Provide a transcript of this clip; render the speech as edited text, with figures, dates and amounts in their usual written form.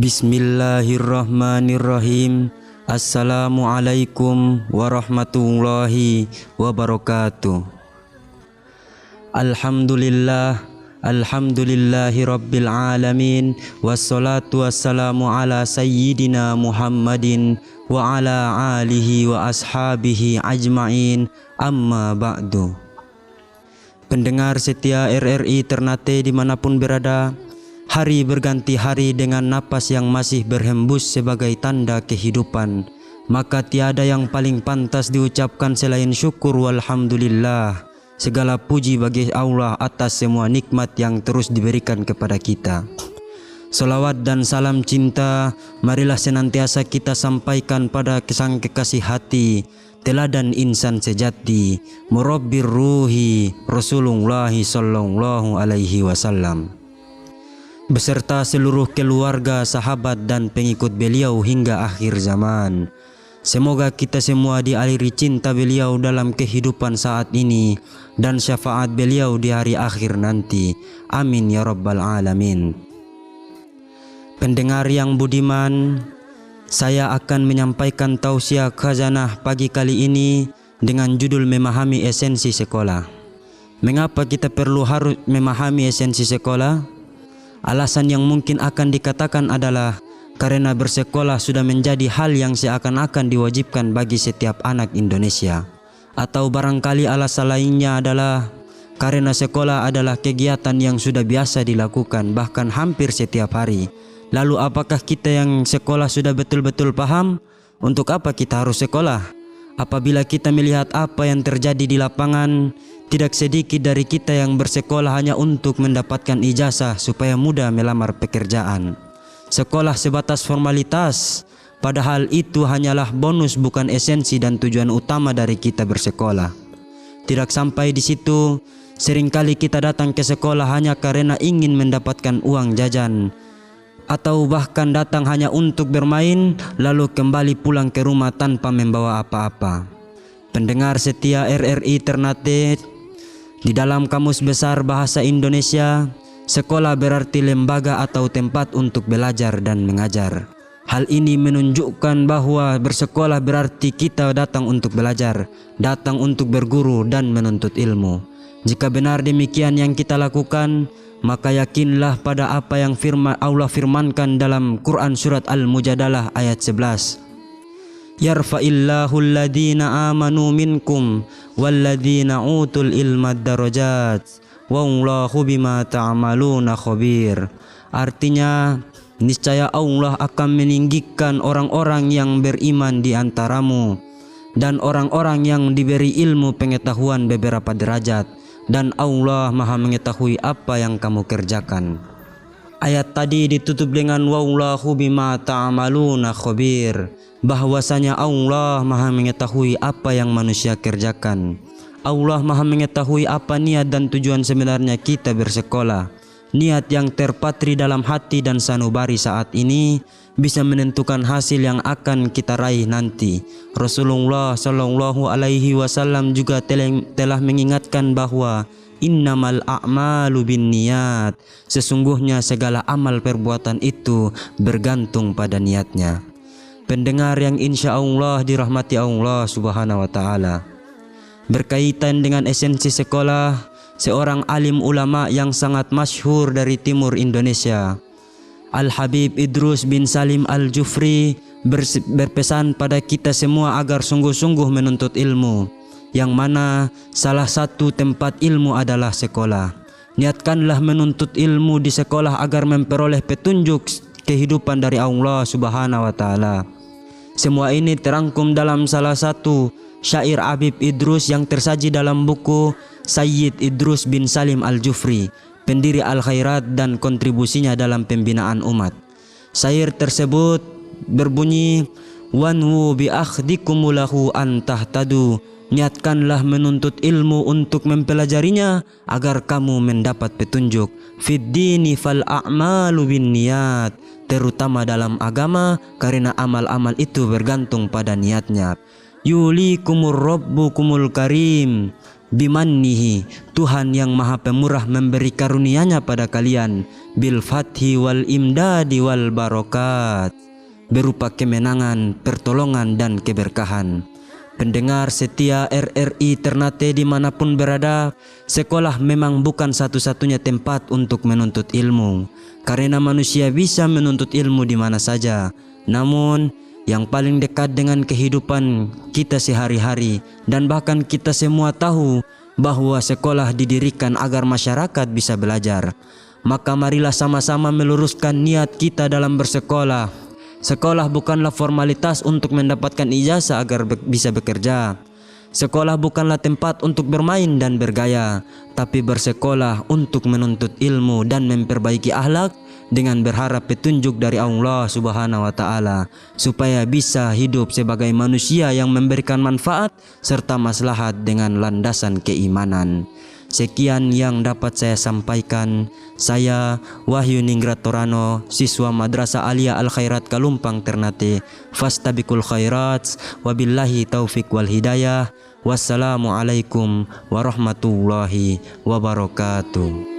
Bismillahirrahmanirrahim. Assalamualaikum warahmatullahi wabarakatuh. Alhamdulillahi rabbil alamin. Wassalatu wassalamu ala sayyidina Muhammadin wa ala alihi wa ashabihi ajma'in. Amma ba'du. Pendengar setia RRI Ternate dimanapun berada, hari berganti hari dengan napas yang masih berhembus sebagai tanda kehidupan, maka tiada yang paling pantas diucapkan selain syukur walhamdulillah. Segala puji bagi Allah atas semua nikmat yang terus diberikan kepada kita. Salawat dan salam cinta marilah senantiasa kita sampaikan pada sang kekasih hati, teladan insan sejati, murabbir ruhi Rasulullah sallallahu alaihi wasallam, beserta seluruh keluarga, sahabat dan pengikut beliau hingga akhir zaman. Semoga kita semua dialiri cinta beliau dalam kehidupan saat ini dan syafaat beliau di hari akhir nanti. Amin ya rabbal alamin. Pendengar yang budiman, saya akan menyampaikan tausiah khazanah pagi kali ini dengan judul memahami esensi sekolah. Mengapa kita perlu harus memahami esensi sekolah? Alasan yang mungkin akan dikatakan adalah karena bersekolah sudah menjadi hal yang seakan-akan diwajibkan bagi setiap anak Indonesia. Atau barangkali alasan lainnya adalah karena sekolah adalah kegiatan yang sudah biasa dilakukan bahkan hampir setiap hari. Lalu apakah kita yang sekolah sudah betul-betul paham untuk apa kita harus sekolah? Apabila kita melihat apa yang terjadi di lapangan, tidak sedikit dari kita yang bersekolah hanya untuk mendapatkan ijazah supaya mudah melamar pekerjaan. Sekolah sebatas formalitas, padahal itu hanyalah bonus bukan esensi dan tujuan utama dari kita bersekolah. Tidak sampai di situ, seringkali kita datang ke sekolah hanya karena ingin mendapatkan uang jajan, atau bahkan datang hanya untuk bermain lalu kembali pulang ke rumah tanpa membawa apa-apa. Pendengar setia RRI Ternate, di dalam Kamus Besar Bahasa Indonesia, sekolah berarti lembaga atau tempat untuk belajar dan mengajar. Hal ini menunjukkan bahwa bersekolah berarti kita datang untuk belajar, datang untuk berguru dan menuntut ilmu. Jika benar demikian yang kita lakukan, maka yakinlah pada apa yang Allah firmankan dalam Quran surat Al-Mujadalah ayat 11. Yarfa'illahu alladhina amanu minkum walladhina utul ilma darajat wallahu bima ta'maluna khabir. Artinya, niscaya Allah akan meninggikan orang-orang yang beriman di antaramu dan orang-orang yang diberi ilmu pengetahuan beberapa derajat, dan Allah Maha mengetahui apa yang kamu kerjakan. Ayat tadi ditutup dengan wallahu bima ta'maluna khabir, bahwasanya Allah Maha mengetahui apa yang manusia kerjakan. Allah Maha mengetahui apa niat dan tujuan sebenarnya kita bersekolah. Niat yang terpatri dalam hati dan sanubari saat ini bisa menentukan hasil yang akan kita raih nanti. Rasulullah sallallahu alaihi wasallam juga telah mengingatkan bahwa innamal a'malu binniyat, sesungguhnya segala amal perbuatan itu bergantung pada niatnya. Pendengar yang insya Allah dirahmati Allah subhanahu wa ta'ala, berkaitan dengan esensi sekolah, seorang alim ulama yang sangat masyhur dari timur Indonesia, Al-Habib Idrus bin Salim Al-Jufri, berpesan pada kita semua agar sungguh-sungguh menuntut ilmu, yang mana salah satu tempat ilmu adalah sekolah. Niatkanlah menuntut ilmu di sekolah agar memperoleh petunjuk kehidupan dari Allah subhanahu wa ta'ala. Semua ini terangkum dalam salah satu syair Habib Idrus yang tersaji dalam buku Sayyid Idrus bin Salim Al-Jufri, pendiri Al-Khairat dan kontribusinya dalam pembinaan umat. Syair tersebut berbunyi, wanwu bi akhdikumulahu antahtadu, niatkanlah menuntut ilmu untuk mempelajarinya agar kamu mendapat petunjuk. Fid dini fal a'malu bin niyat, terutama dalam agama karena amal-amal itu bergantung pada niatnya. Yulikumur rabbukumul karim, bimannihi, Tuhan yang maha pemurah memberi karunia-Nya pada kalian, bil fathi wal imdadi wal barokat, berupa kemenangan, pertolongan dan keberkahan. Pendengar setia RRI Ternate dimanapun berada, sekolah memang bukan satu-satunya tempat untuk menuntut ilmu, karena manusia bisa menuntut ilmu di mana saja. Namun yang paling dekat dengan kehidupan kita sehari-hari, dan bahkan kita semua tahu bahwa sekolah didirikan agar masyarakat bisa belajar. Maka marilah sama-sama meluruskan niat kita dalam bersekolah. Sekolah bukanlah formalitas untuk mendapatkan ijazah agar bisa bekerja. Sekolah bukanlah tempat untuk bermain dan bergaya, tapi bersekolah untuk menuntut ilmu dan memperbaiki akhlak dengan berharap petunjuk dari Allah Subhanahu wa Ta'ala, supaya bisa hidup sebagai manusia yang memberikan manfaat serta maslahat dengan landasan keimanan. Sekian yang dapat saya sampaikan. Saya Wahyu Ningrat Torano, siswa Madrasah Alia Al Khairat Kalumpang Ternate. Fastabikul khairat, wabillahi taufik wal hidayah. Wassalamualaikum warahmatullahi wabarakatuh.